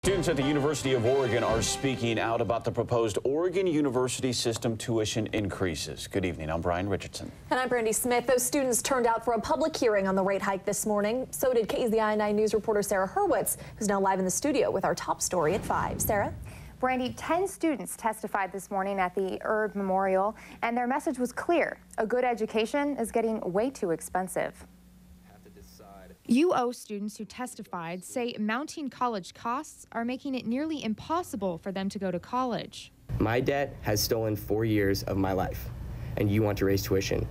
Students at the University of Oregon are speaking out about the proposed Oregon University system tuition increases. Good evening, I'm Brian Richardson. And I'm Brandy Smith. Those students turned out for a public hearing on the rate hike this morning. So did KZI 9 News reporter Sarah Hurwitz, who's now live in the studio with our top story at 5. Sarah? Brandy, 10 students testified this morning at the Erb Memorial, and their message was clear. A good education is getting way too expensive. UO students who testified say mounting college costs are making it nearly impossible for them to go to college. My debt has stolen 4 years of my life, and you want to raise tuition.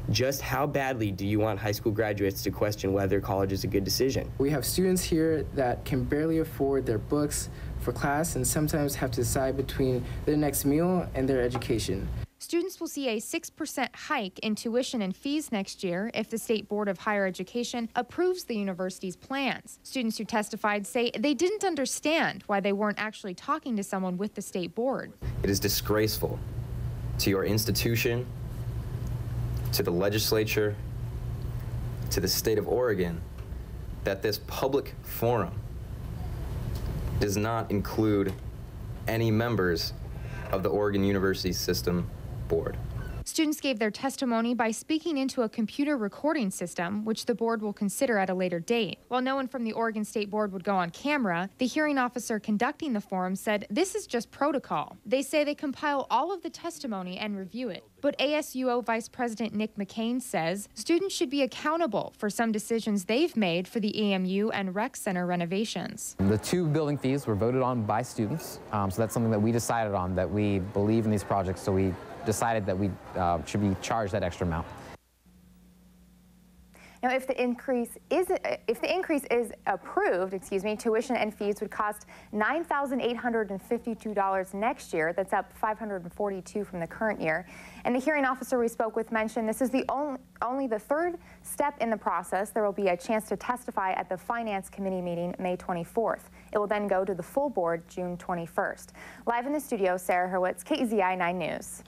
Just how badly do you want high school graduates to question whether college is a good decision? We have students here that can barely afford their books for class and sometimes have to decide between their next meal and their education. Students will see a 6% hike in tuition and fees next year if the State Board of Higher Education approves the university's plans. Students who testified say they didn't understand why they weren't actually talking to someone with the state board. It is disgraceful to your institution, to the legislature, to the state of Oregon, that this public forum does not include any members of the Oregon University System Board. Students gave their testimony by speaking into a computer recording system, which the board will consider at a later date. While no one from the Oregon State Board would go on camera, the hearing officer conducting the forum said this is just protocol. They say they compile all of the testimony and review it. But ASUO Vice President Nick McCain says students should be accountable for some decisions they've made for the EMU and rec center renovations. The 2 building fees were voted on by students, so that's something that we decided on, that we believe in these projects, so we decided that we should be charged that extra amount. Now, if the increase is approved, tuition and fees would cost $9,852 next year. That's up $542 from the current year. And the hearing officer we spoke with mentioned this is only the 3rd step in the process. There will be a chance to testify at the Finance Committee meeting May 24th. It will then go to the full board June 21st. Live in the studio, Sarah Hurwitz, KZI 9 News.